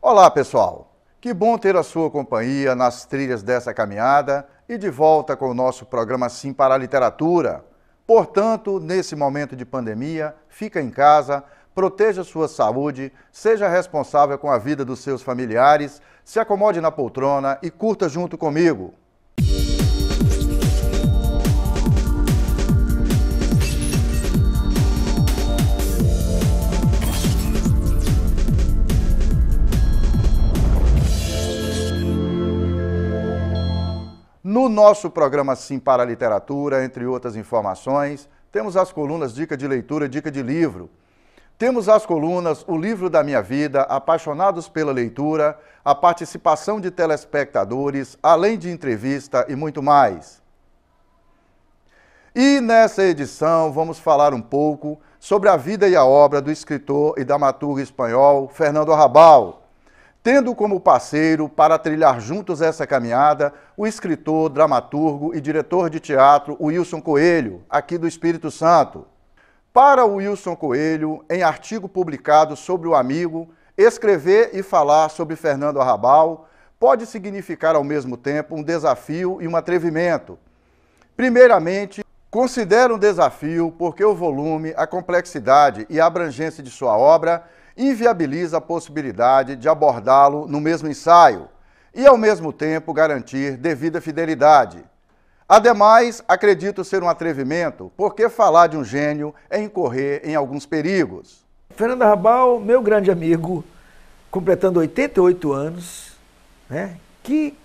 Olá, pessoal! Que bom ter a sua companhia nas trilhas dessa caminhada e de volta com o nosso programa Sim para a Literatura. Portanto, nesse momento de pandemia, fica em casa, proteja sua saúde, seja responsável com a vida dos seus familiares, se acomode na poltrona e curta junto comigo. No nosso programa Sim para a Literatura, entre outras informações, temos as colunas Dica de Leitura e Dica de Livro. Temos as colunas O Livro da Minha Vida, Apaixonados pela Leitura, a participação de telespectadores, além de entrevista e muito mais. E nessa edição vamos falar um pouco sobre a vida e a obra do escritor e dramaturgo espanhol Fernando Arrabal, tendo como parceiro para trilhar juntos essa caminhada o escritor, dramaturgo e diretor de teatro Wilson Coelho, aqui do Espírito Santo. Para o Wilson Coelho, em artigo publicado sobre o amigo, escrever e falar sobre Fernando Arrabal pode significar ao mesmo tempo um desafio e um atrevimento. Primeiramente, considero um desafio porque o volume, a complexidade e a abrangência de sua obra inviabiliza a possibilidade de abordá-lo no mesmo ensaio e, ao mesmo tempo, garantir devida fidelidade. Ademais, acredito ser um atrevimento, porque falar de um gênio é incorrer em alguns perigos. Fernando Arrabal, meu grande amigo, completando 88 anos, né? Que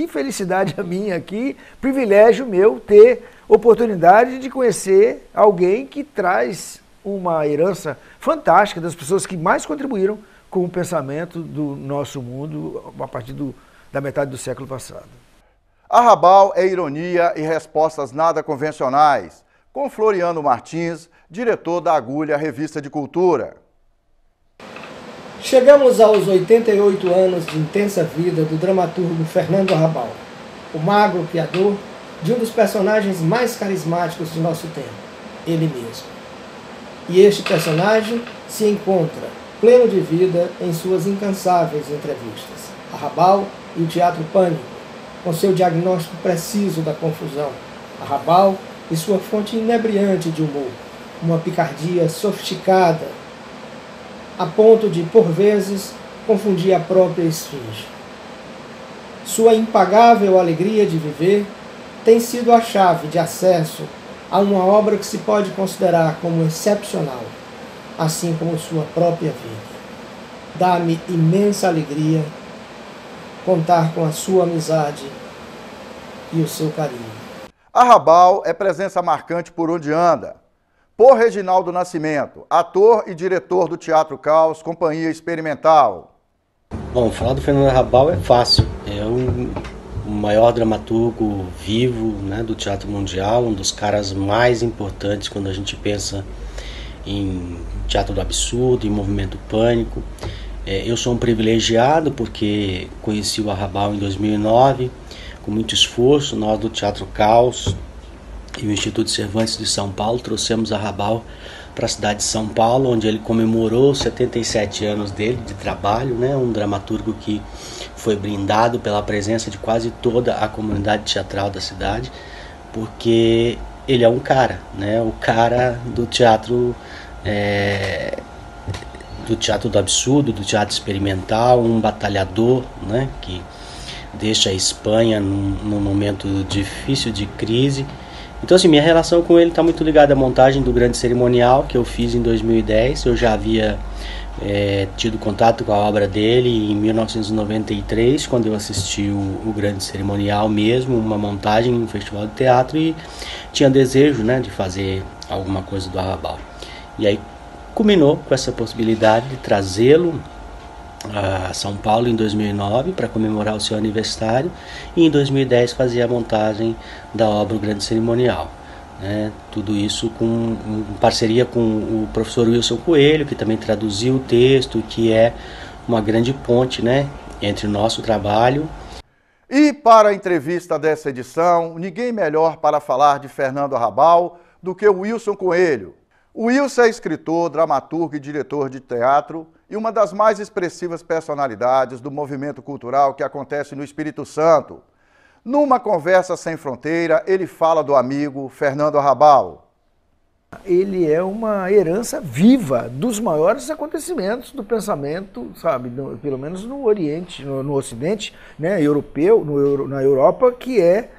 felicidade a minha, que privilégio meu ter oportunidade de conhecer alguém que traz uma herança fantástica das pessoas que mais contribuíram com o pensamento do nosso mundo a partir da metade do século passado. Arrabal é ironia e respostas nada convencionais, com Floriano Martins, diretor da Agulha, revista de cultura. Chegamos aos 88 anos de intensa vida do dramaturgo Fernando Arrabal, o magro criador de um dos personagens mais carismáticos de nosso tempo, ele mesmo. E este personagem se encontra pleno de vida em suas incansáveis entrevistas. Arrabal e o Teatro Pânico, com seu diagnóstico preciso da confusão. Arrabal e sua fonte inebriante de humor, uma picardia sofisticada, a ponto de, por vezes, confundir a própria esfinge. Sua impagável alegria de viver tem sido a chave de acesso a uma obra que se pode considerar como excepcional, assim como sua própria vida. Dá-me imensa alegria contar com a sua amizade e o seu carinho. Arrabal é presença marcante por onde anda. Por Reginaldo Nascimento, ator e diretor do Teatro Caos, Companhia Experimental. Bom, falar do Fernando Arrabal é fácil. É o maior dramaturgo vivo, né, do teatro mundial, um dos caras mais importantes quando a gente pensa em teatro do absurdo, em movimento pânico. Eu sou um privilegiado porque conheci o Arrabal em 2009, com muito esforço. Nós do Teatro Caos e o Instituto Cervantes de São Paulo trouxemos Arrabal para a cidade de São Paulo, onde ele comemorou os 77 anos dele de trabalho, né, um dramaturgo que foi brindado pela presença de quase toda a comunidade teatral da cidade, porque ele é um cara, né? O cara do teatro do absurdo, do teatro experimental, um batalhador, né? Que deixa a Espanha num momento difícil de crise. Então, assim, minha relação com ele está muito ligada à montagem do Grande Cerimonial que eu fiz em 2010. Eu já havia tido contato com a obra dele em 1993, quando eu assisti o Grande Cerimonial mesmo, uma montagem em um festival de teatro, e tinha desejo, né, de fazer alguma coisa do Arrabal. E aí culminou com essa possibilidade de trazê-lo a São Paulo em 2009 para comemorar o seu aniversário, e em 2010 fazer a montagem da obra O Grande Cerimonial. Tudo isso em parceria com o professor Wilson Coelho, que também traduziu o texto, que é uma grande ponte, né, entre o nosso trabalho. E para a entrevista dessa edição, ninguém melhor para falar de Fernando Arrabal do que o Wilson Coelho. O Wilson é escritor, dramaturgo e diretor de teatro e uma das mais expressivas personalidades do movimento cultural que acontece no Espírito Santo. Numa conversa sem fronteira, ele fala do amigo Fernando Arrabal. Ele é uma herança viva dos maiores acontecimentos do pensamento, sabe, pelo menos no Oriente, no Ocidente, né, europeu, na Europa, que é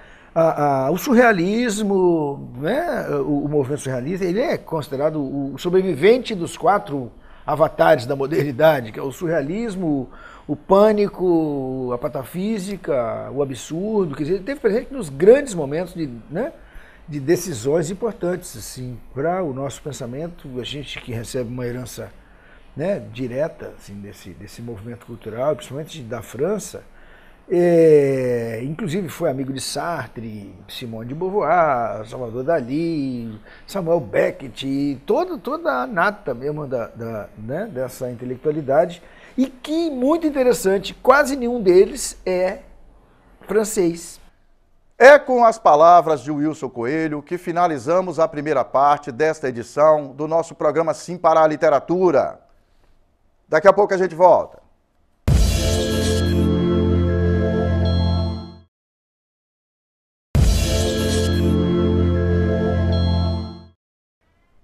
o surrealismo, né, o movimento surrealista. Ele é considerado o sobrevivente dos 4 avatares da modernidade, que é o surrealismo, o pânico, a patafísica, o absurdo. Quer dizer, ele esteve presente nos grandes momentos de decisões importantes assim, para o nosso pensamento. A gente que recebe uma herança, né, direta assim, desse movimento cultural, principalmente da França, inclusive foi amigo de Sartre, Simone de Beauvoir, Salvador Dalí, Samuel Beckett, toda a nata mesmo né, dessa intelectualidade, e que, muito interessante, quase nenhum deles é francês. É com as palavras de Wilson Coelho que finalizamos a primeira parte desta edição do nosso programa Sim para a Literatura. Daqui a pouco a gente volta.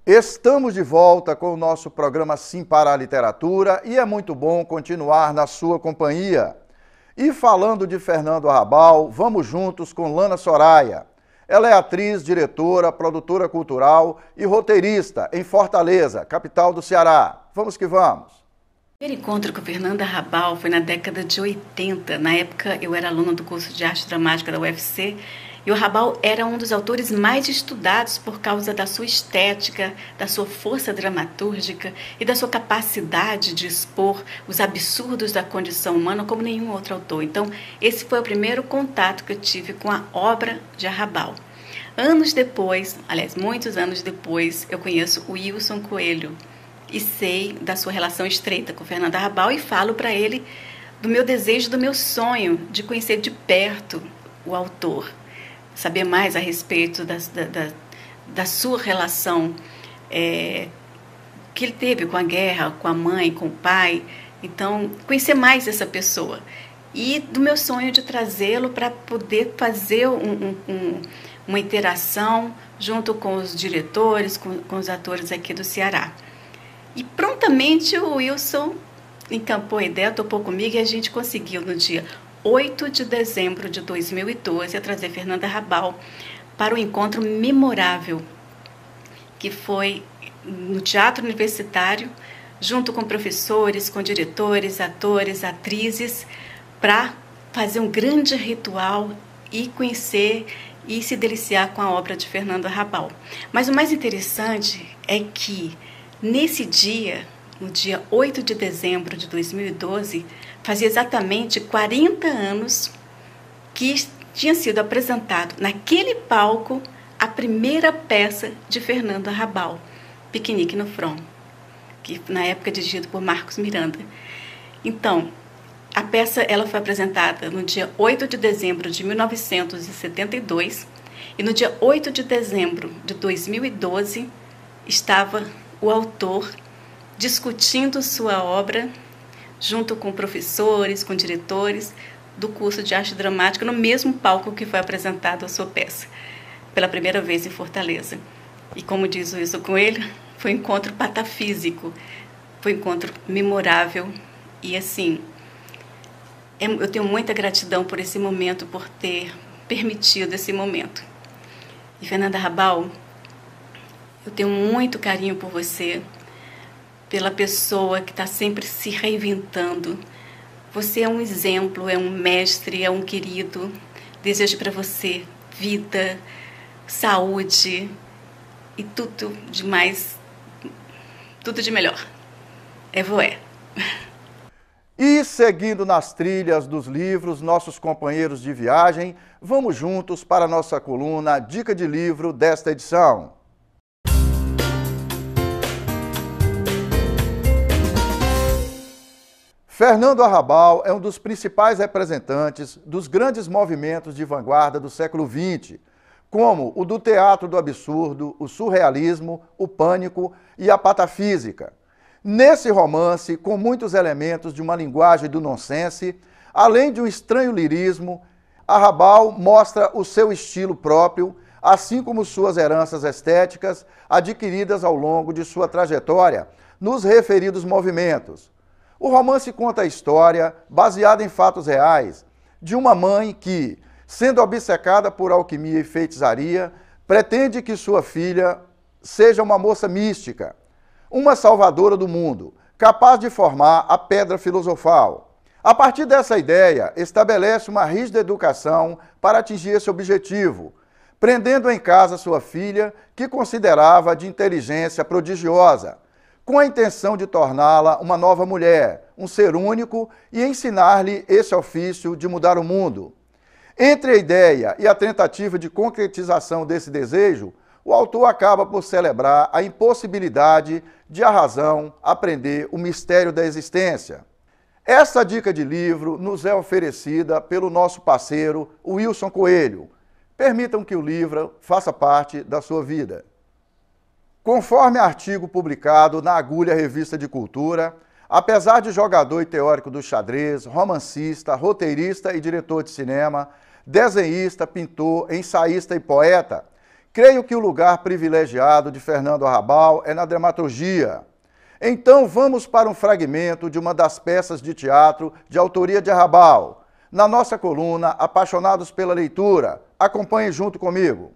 Estamos de volta com o nosso programa Sim para a Literatura e é muito bom continuar na sua companhia. E falando de Fernando Arrabal, vamos juntos com Lana Soraya. Ela é atriz, diretora, produtora cultural e roteirista em Fortaleza, capital do Ceará. Vamos que vamos. O primeiro encontro com Fernando Arrabal foi na década de 80. Na época eu era aluna do curso de arte dramática da UFC e o Arrabal era um dos autores mais estudados por causa da sua estética, da sua força dramatúrgica e da sua capacidade de expor os absurdos da condição humana como nenhum outro autor. Então, esse foi o primeiro contato que eu tive com a obra de Arrabal. Anos depois, aliás, muitos anos depois, eu conheço o Wilson Coelho e sei da sua relação estreita com Fernando Arrabal e falo para ele do meu desejo, do meu sonho de conhecer de perto o autor. Saber mais a respeito da sua relação que ele teve com a guerra, com a mãe, com o pai. Então, conhecer mais essa pessoa. E do meu sonho de trazê-lo para poder fazer uma interação junto com os diretores, com os atores aqui do Ceará. E prontamente o Wilson encampou a ideia, topou comigo e a gente conseguiu no dia 8 de dezembro de 2012, a trazer Fernando Arrabal para um encontro memorável, que foi no Teatro Universitário, junto com professores, com diretores, atores, atrizes, para fazer um grande ritual e conhecer e se deliciar com a obra de Fernando Arrabal. Mas o mais interessante é que, nesse dia, no dia 8 de dezembro de 2012, fazia exatamente 40 anos que tinha sido apresentado naquele palco a primeira peça de Fernando Arrabal, Piquenique no Front, que na época dirigido por Marcos Miranda. Então, a peça ela foi apresentada no dia 8 de dezembro de 1972 e no dia 8 de dezembro de 2012 estava o autor discutindo sua obra junto com professores, com diretores do curso de arte dramática, no mesmo palco que foi apresentada a sua peça, pela primeira vez em Fortaleza. E como diz o Wilson Coelho, foi um encontro patafísico, foi um encontro memorável e assim, eu tenho muita gratidão por esse momento, por ter permitido esse momento. E Fernando Arrabal, eu tenho muito carinho por você, pela pessoa que está sempre se reinventando. Você é um exemplo, é um mestre, é um querido. Desejo para você vida, saúde e tudo de mais, tudo de melhor. Voé. E seguindo nas trilhas dos livros, nossos companheiros de viagem, vamos juntos para a nossa coluna Dica de Livro desta edição. Fernando Arrabal é um dos principais representantes dos grandes movimentos de vanguarda do século XX, como o do teatro do absurdo, o surrealismo, o pânico e a patafísica. Nesse romance, com muitos elementos de uma linguagem do nonsense, além de um estranho lirismo, Arrabal mostra o seu estilo próprio, assim como suas heranças estéticas adquiridas ao longo de sua trajetória nos referidos movimentos. O romance conta a história, baseada em fatos reais, de uma mãe que, sendo obcecada por alquimia e feitiçaria, pretende que sua filha seja uma moça mística, uma salvadora do mundo, capaz de formar a pedra filosofal. A partir dessa ideia, estabelece uma rígida educação para atingir esse objetivo, prendendo em casa sua filha, que considerava de inteligência prodigiosa, com a intenção de torná-la uma nova mulher, um ser único, e ensinar-lhe esse ofício de mudar o mundo. Entre a ideia e a tentativa de concretização desse desejo, o autor acaba por celebrar a impossibilidade de a razão aprender o mistério da existência. Essa dica de livro nos é oferecida pelo nosso parceiro Wilson Coelho. Permitam que o livro faça parte da sua vida. Conforme artigo publicado na Agulha Revista de Cultura, apesar de jogador e teórico do xadrez, romancista, roteirista e diretor de cinema, desenhista, pintor, ensaísta e poeta, creio que o lugar privilegiado de Fernando Arrabal é na dramaturgia. Então vamos para um fragmento de uma das peças de teatro de autoria de Arrabal, na nossa coluna Apaixonados pela Leitura. Acompanhe junto comigo.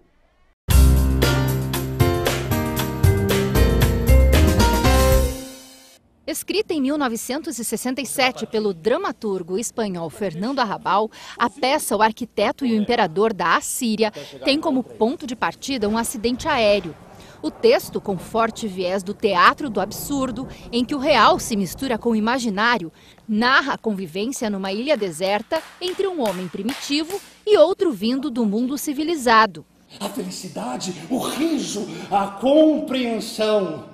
Escrita em 1967 pelo dramaturgo espanhol Fernando Arrabal, a peça O Arquiteto e o Imperador da Assíria tem como ponto de partida um acidente aéreo. O texto, com forte viés do teatro do absurdo, em que o real se mistura com o imaginário, narra a convivência numa ilha deserta entre um homem primitivo e outro vindo do mundo civilizado. A felicidade, o riso, a compreensão.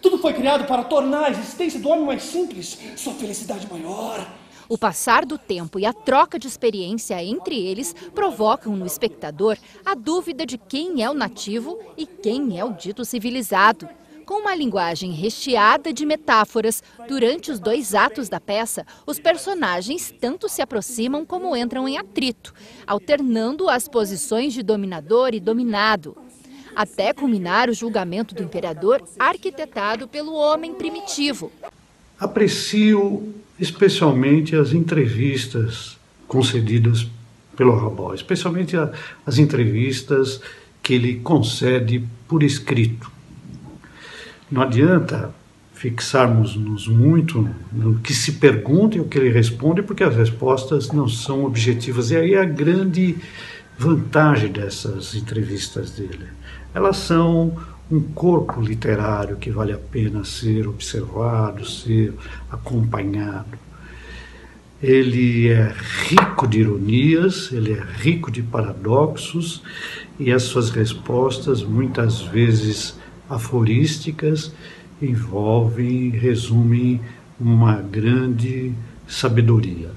Tudo foi criado para tornar a existência do homem mais simples, sua felicidade maior. O passar do tempo e a troca de experiência entre eles provocam no espectador a dúvida de quem é o nativo e quem é o dito civilizado. Com uma linguagem recheada de metáforas, durante os 2 atos da peça, os personagens tanto se aproximam como entram em atrito, alternando as posições de dominador e dominado, até culminar o julgamento do imperador arquitetado pelo homem primitivo. Aprecio especialmente as entrevistas concedidas pelo Arrabal, especialmente as entrevistas que ele concede por escrito. Não adianta fixarmos-nos muito no que se pergunta e o que ele responde, porque as respostas não são objetivas. E aí a grande vantagem dessas entrevistas dele. Elas são um corpo literário que vale a pena ser observado, ser acompanhado. Ele é rico de ironias, ele é rico de paradoxos, e as suas respostas, muitas vezes aforísticas, resumem uma grande sabedoria.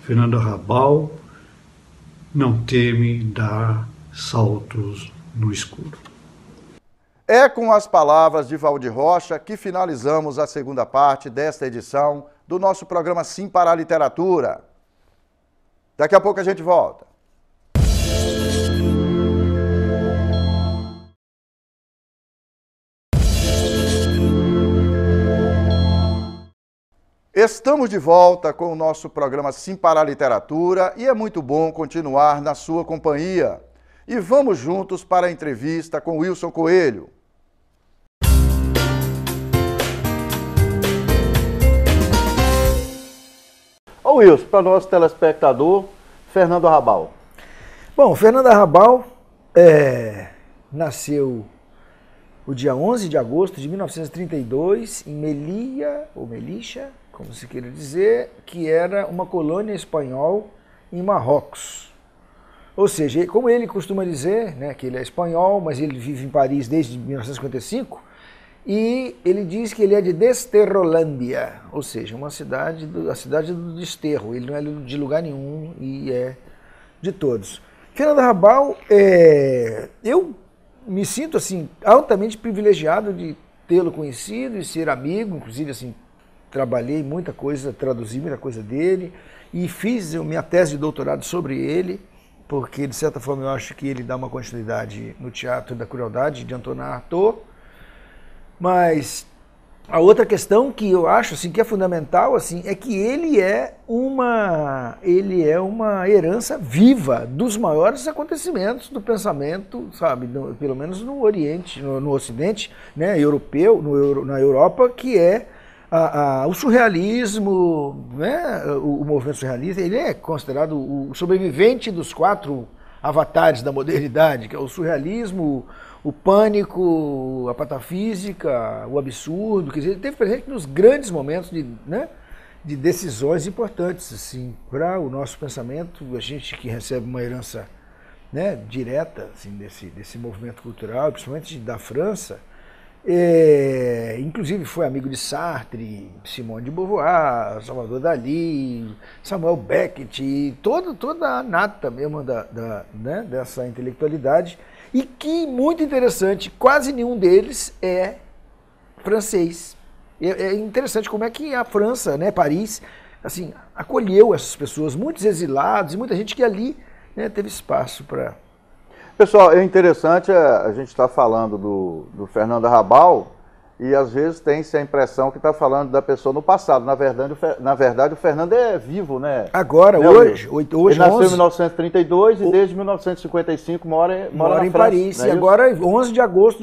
Fernando Arrabal não teme dar saltos no escuro. É com as palavras de Valdir Rocha que finalizamos a segunda parte desta edição do nosso programa Sim para a Literatura. Daqui a pouco a gente volta. Estamos de volta com o nosso programa Sim para a Literatura e é muito bom continuar na sua companhia. E vamos juntos para a entrevista com Wilson Coelho. Ô Wilson, para o nosso telespectador, Fernando Arrabal. Bom, Fernando Arrabal nasceu o dia 11 de agosto de 1932 em Melilla, ou Melilla, como se queira dizer, que era uma colônia espanhol em Marrocos. Ou seja, como ele costuma dizer, né, que ele é espanhol, mas ele vive em Paris desde 1955, e ele diz que ele é de Desterrolândia, ou seja, a cidade do desterro. Ele não é de lugar nenhum e é de todos. Fernando Arrabal, eu me sinto assim altamente privilegiado de tê-lo conhecido e ser amigo, inclusive assim, trabalhei muita coisa, traduzi muita coisa dele e fiz minha tese de doutorado sobre ele, porque de certa forma eu acho que ele dá uma continuidade no Teatro da Crueldade de Antonin Artaud. Mas a outra questão que eu acho assim, que é fundamental assim, é que ele é uma herança viva dos maiores acontecimentos do pensamento, sabe, pelo menos no Oriente, no Ocidente, né, europeu, na Europa, que é o surrealismo, né, o movimento surrealista. Ele é considerado o sobrevivente dos 4 avatares da modernidade, que é o surrealismo, o pânico, a patafísica, o absurdo. Quer dizer, ele esteve presente nos grandes momentos de decisões importantes assim, para o nosso pensamento. A gente que recebe uma herança, né, direta assim, desse movimento cultural, principalmente da França, inclusive foi amigo de Sartre, Simone de Beauvoir, Salvador Dalí, Samuel Beckett, e toda a nata mesmo né, dessa intelectualidade, e que, muito interessante, quase nenhum deles é francês. É interessante como é que a França, né, Paris, assim, acolheu essas pessoas, muitos exilados e muita gente que ali, né, teve espaço para... Pessoal, é interessante, a gente está falando do Fernando Arrabal e às vezes tem-se a impressão que está falando da pessoa no passado. Na verdade, o Fernando é vivo, né? Agora, né, hoje ele nasceu em 1932 e desde 1955 mora em Paris. E agora, 11 de agosto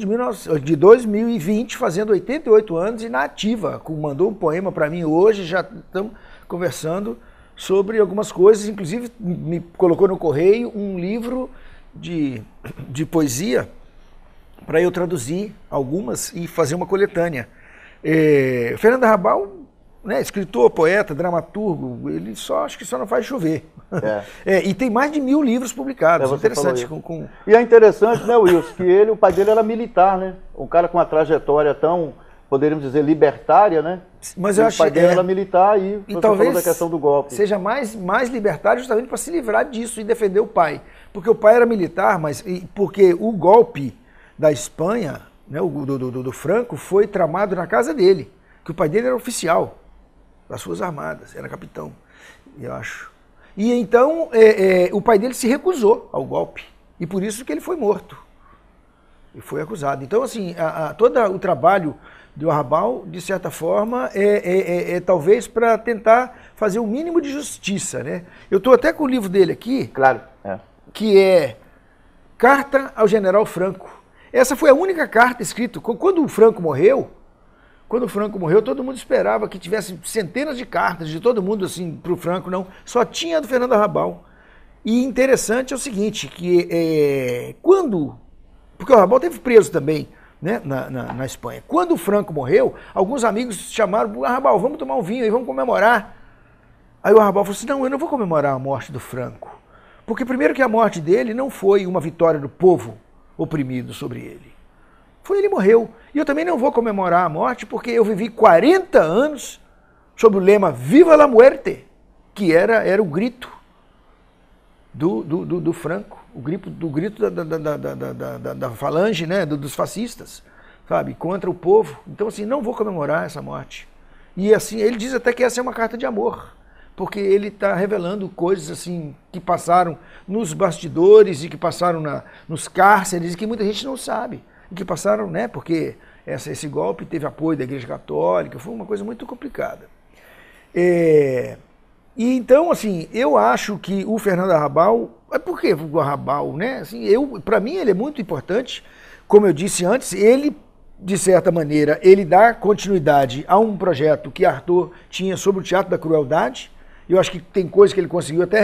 de 2020, fazendo 88 anos e na ativa. Mandou um poema para mim hoje, já estamos conversando sobre algumas coisas, inclusive me colocou no correio um livro de poesia para eu traduzir algumas e fazer uma coletânea. Fernando Arrabal, né, escritor, poeta, dramaturgo, ele acho que só não faz chover. E tem mais de 1000 livros publicados. Interessante. E é interessante, né, Wilson, que o pai dele era militar, né? Um cara com uma trajetória tão, poderíamos dizer, libertária, né? Mas eu acho que o pai dele era militar e você talvez falou da questão do golpe. Seja mais libertário justamente para se livrar disso e defender o pai. Porque o pai era militar, mas porque o golpe da Espanha, né, do Franco, foi tramado na casa dele, que o pai dele era oficial das Forças Armadas, era capitão, eu acho. E então o pai dele se recusou ao golpe, e por isso que ele foi morto, e foi acusado. Então, assim, todo o trabalho do Arrabal, de certa forma, talvez para tentar fazer o mínimo de justiça, né? Eu estou até com o livro dele aqui, claro, que é Carta ao General Franco. Essa foi a única carta escrita. Quando o Franco morreu, todo mundo esperava que tivesse centenas de cartas de todo mundo assim para o Franco, não. Só tinha a do Fernando Arrabal. E interessante é o seguinte, que porque o Arrabal teve preso também, né, na Espanha. Quando o Franco morreu, alguns amigos chamaram, Arrabal, vamos tomar um vinho aí, vamos comemorar. Aí o Arrabal falou assim, não, eu não vou comemorar a morte do Franco. Porque primeiro que a morte dele não foi uma vitória do povo oprimido sobre ele. Ele morreu. E eu também não vou comemorar a morte porque eu vivi 40 anos sob o lema Viva la Muerte, que era o grito do Franco, o grito da falange, né, dos fascistas, sabe, contra o povo. Então, assim, não vou comemorar essa morte. E assim, ele diz até que essa é uma carta de amor, porque ele está revelando coisas assim que passaram nos bastidores e que passaram nos cárceres e que muita gente não sabe. E que passaram, né, porque esse golpe teve apoio da Igreja Católica, foi uma coisa muito complicada. E então, assim, eu acho que o Fernando Arrabal, por que o Arrabal, né? Assim, para mim ele é muito importante, como eu disse antes, ele, de certa maneira, ele dá continuidade a um projeto que Artaud tinha sobre o Teatro da Crueldade. Eu acho que tem coisas que ele conseguiu até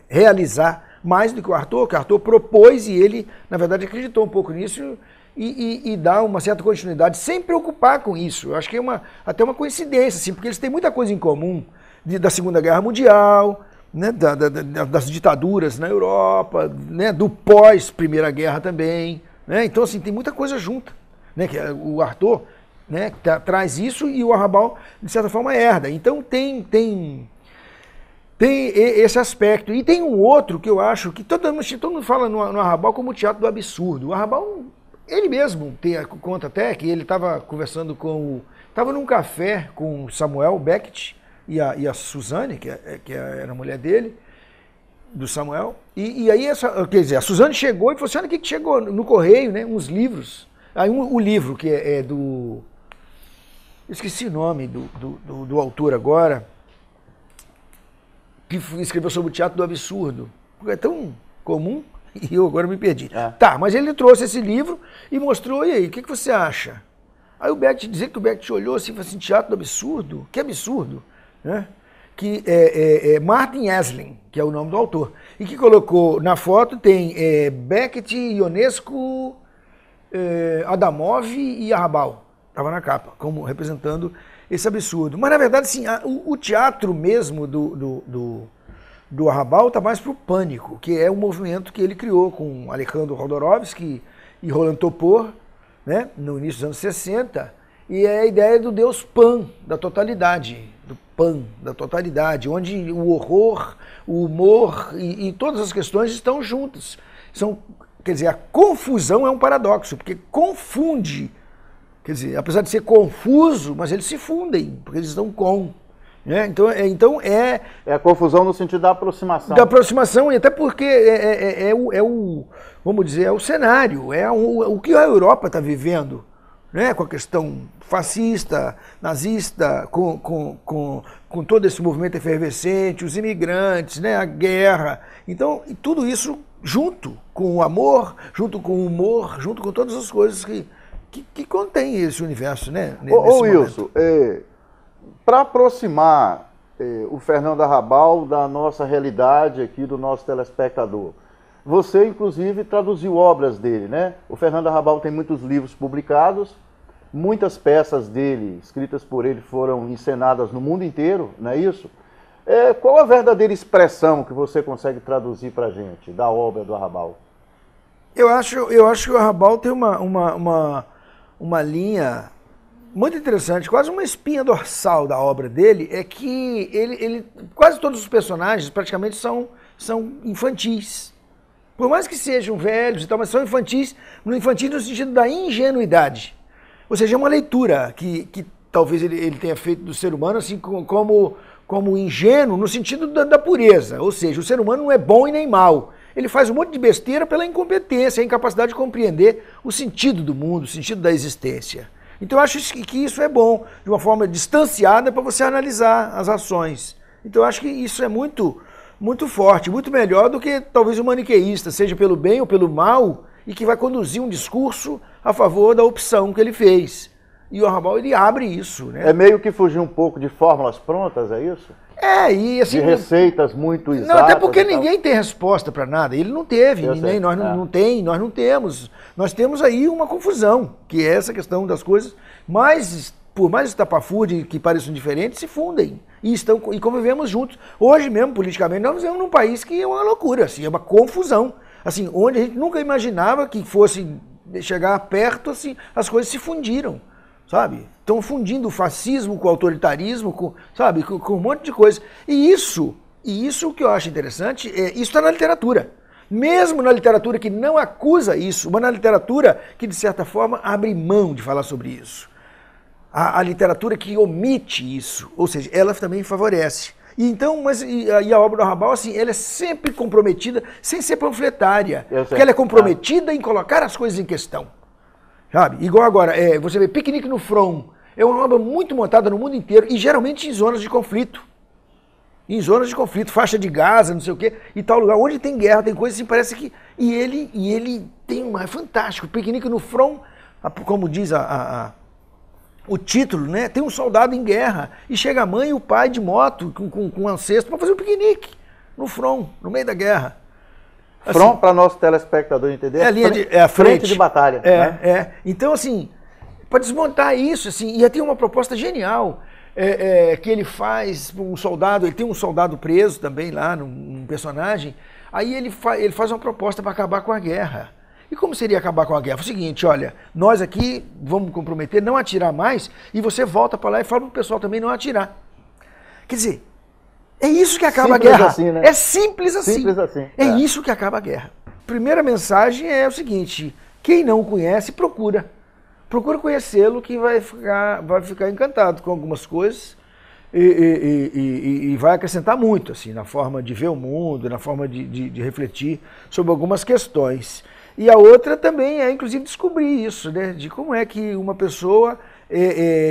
realizar mais do que o Artaud propôs e ele, na verdade, acreditou um pouco nisso e dá uma certa continuidade sem preocupar com isso. Eu acho que é até uma coincidência, assim, porque eles têm muita coisa em comum da Segunda Guerra Mundial, né, das ditaduras na Europa, né, do pós-Primeira Guerra também. Né, então, assim, tem muita coisa junta. Né, que o Artaud, né, traz isso e o Arrabal, de certa forma, herda. Então tem esse aspecto. E tem um outro que eu acho que todo mundo fala no Arrabal como o teatro do absurdo. O Arrabal Ele mesmo conta até que ele estava conversando estava num café com o Samuel Beckett e a Suzane, que era a mulher dele, do Samuel, e aí, quer dizer, a Suzane chegou e falou assim, olha o que chegou no correio, né, uns livros. Aí o livro que é do... Eu esqueci o nome do autor agora, que escreveu sobre o teatro do absurdo. É tão comum e eu agora me perdi. Tá, mas ele trouxe esse livro e mostrou, e aí, o que você acha? Aí o Beckett, dizer que o Beckett olhou assim e falou assim, teatro do absurdo? Que absurdo, né? Que é Martin Esslin, que é o nome do autor, e que colocou na foto, tem Beckett, Ionesco, Adamov e Arrabal, estava na capa, como representando esse absurdo. Mas na verdade, assim, o teatro mesmo do Arrabal está mais para o Pânico, que é um movimento que ele criou com Alejandro Jodorowsky e Roland Topor, né, no início dos anos 60, e é a ideia do Deus Pan, da totalidade, do Pan, da totalidade, onde o horror, o humor e todas as questões estão juntas. Quer dizer, a confusão é um paradoxo, porque confunde, quer dizer, apesar de ser confuso, mas eles se fundem, porque eles estão com. Né? Então é a confusão no sentido da aproximação. Da aproximação, e até porque vamos dizer, é o cenário, o que a Europa está vivendo, né? Com a questão fascista, nazista, com todo esse movimento efervescente, os imigrantes, né? A guerra. Então, tudo isso junto com o amor, junto com o humor, junto com todas as coisas que contém esse universo, né? Ô Wilson, para aproximar o Fernando Arrabal da nossa realidade aqui, do nosso telespectador, você inclusive traduziu obras dele, né? O Fernando Arrabal tem muitos livros publicados, muitas peças dele, escritas por ele, foram encenadas no mundo inteiro, não é isso? Qual a verdadeira expressão que você consegue traduzir para a gente da obra do Arrabal? Eu acho que o Arrabal tem uma linha muito interessante, quase uma espinha dorsal da obra dele, é que ele quase todos os personagens praticamente são infantis. Por mais que sejam velhos e tal, mas são infantis no sentido da ingenuidade. Ou seja, é uma leitura que talvez ele tenha feito do ser humano assim como ingênuo no sentido da pureza. Ou seja, o ser humano não é bom e nem mal. Ele faz um monte de besteira pela incompetência, a incapacidade de compreender o sentido do mundo, o sentido da existência. Então eu acho que isso é bom, de uma forma distanciada para você analisar as ações. Então eu acho que isso é muito, muito forte, muito melhor do que talvez o maniqueísta, seja pelo bem ou pelo mal, e que vai conduzir um discurso a favor da opção que ele fez. E o Arrabal, ele abre isso, né? É meio que fugir um pouco de fórmulas prontas, é isso? E assim... De receitas muito exatas. Não, até porque ninguém tem resposta para nada. Ele não teve, nós não temos. Nós temos aí uma confusão, que é essa questão das coisas, mas por mais estapafúrdias que pareçam diferentes, se fundem e convivemos juntos. Hoje mesmo, politicamente, nós vivemos num país que é uma loucura, assim, é uma confusão. Assim, onde a gente nunca imaginava que fosse chegar perto, assim, as coisas se fundiram, sabe? Estão fundindo o fascismo com o autoritarismo, com um monte de coisa. E isso que eu acho interessante, isso está na literatura. Mesmo na literatura que não acusa isso, mas na literatura que, de certa forma, abre mão de falar sobre isso. A literatura que omite isso, ou seja, ela também favorece. E a obra do Arrabal, assim, ela é sempre comprometida, sem ser panfletária, porque ela é comprometida em colocar as coisas em questão. Sabe? Igual agora, você vê Piquenique no Front, é uma obra muito montada no mundo inteiro, e geralmente em zonas de conflito. Em zonas de conflito, faixa de Gaza, não sei o quê, e tal lugar, onde tem guerra, tem coisa assim, parece que... E ele tem é fantástico, Piquenique no Front, como diz o título, né? Tem um soldado em guerra e chega a mãe e o pai de moto com um cesto para fazer um piquenique no front, no meio da guerra. Assim, front, para nosso telespectador entender, a frente de batalha. Né? Então, assim, para desmontar isso, assim, e tem uma proposta genial que ele faz um soldado, ele tem um soldado preso também lá, um personagem, aí ele faz uma proposta para acabar com a guerra. E como seria acabar com a guerra? É o seguinte, olha, nós aqui vamos comprometer não atirar mais e você volta para lá e fala para o pessoal também não atirar. Quer dizer, é isso que acaba a guerra. Assim, né? É simples assim. Simples assim. É isso que acaba a guerra. Primeira mensagem é o seguinte, Quem não o conhece, procura conhecê-lo, que vai ficar encantado com algumas coisas e vai acrescentar muito assim, na forma de ver o mundo, na forma de refletir sobre algumas questões. E a outra também é, inclusive, descobrir isso, né? De como é que uma pessoa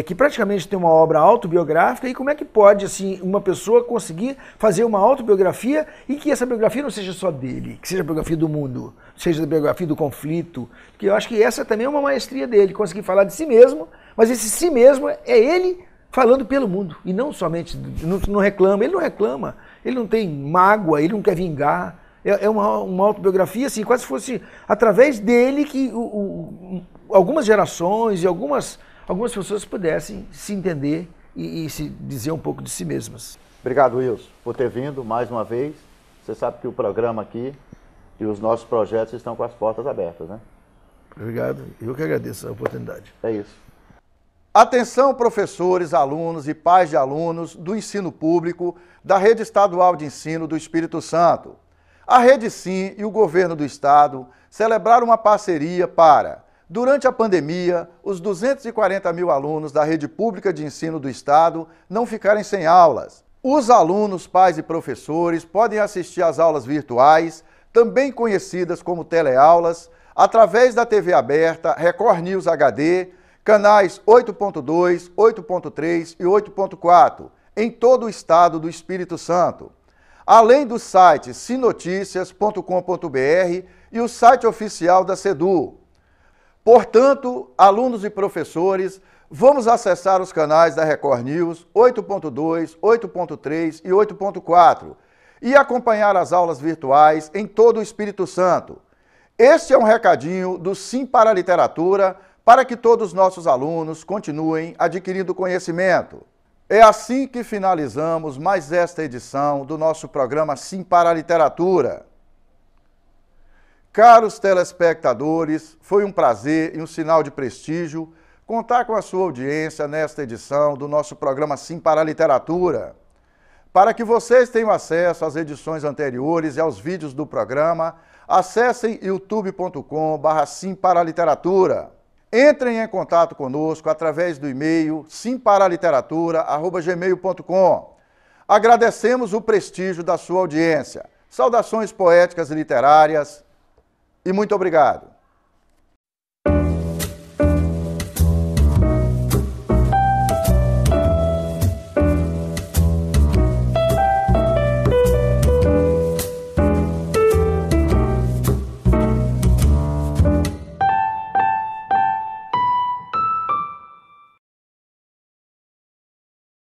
que praticamente tem uma obra autobiográfica e como é que pode assim, uma pessoa conseguir fazer uma autobiografia e que essa biografia não seja só dele, que seja a biografia do mundo, seja a biografia do conflito, que eu acho que essa também é uma maestria dele, conseguir falar de si mesmo, mas esse si mesmo é ele falando pelo mundo e não somente, não reclama, ele não tem mágoa, ele não quer vingar. É uma autobiografia, assim, quase fosse através dele que algumas gerações e algumas pessoas pudessem se entender e se dizer um pouco de si mesmas. Obrigado, Wilson, por ter vindo mais uma vez. Você sabe que o programa aqui e os nossos projetos estão com as portas abertas, né? Obrigado, eu que agradeço a oportunidade. É isso. Atenção, professores, alunos e pais de alunos do ensino público da Rede Estadual de Ensino do Espírito Santo. A Rede Sim e o governo do estado celebraram uma parceria para, durante a pandemia, os 240 mil alunos da rede pública de ensino do estado não ficarem sem aulas. Os alunos, pais e professores podem assistir às aulas virtuais, também conhecidas como teleaulas, através da TV aberta, Record News HD, canais 8.2, 8.3 e 8.4, em todo o estado do Espírito Santo. Além do site sinoticias.com.br e o site oficial da SEDU. Portanto, alunos e professores, vamos acessar os canais da Record News 8.2, 8.3 e 8.4 e acompanhar as aulas virtuais em todo o Espírito Santo. Este é um recadinho do Sim para a Literatura para que todos os nossos alunos continuem adquirindo conhecimento. É assim que finalizamos mais esta edição do nosso programa Sim para a Literatura. Caros telespectadores, foi um prazer e um sinal de prestígio contar com a sua audiência nesta edição do nosso programa Sim para a Literatura. Para que vocês tenham acesso às edições anteriores e aos vídeos do programa, acessem youtube.com/Sim para a Literatura. Entrem em contato conosco através do e-mail simparaliteratura@gmail.com. Agradecemos o prestígio da sua audiência. Saudações poéticas e literárias e muito obrigado.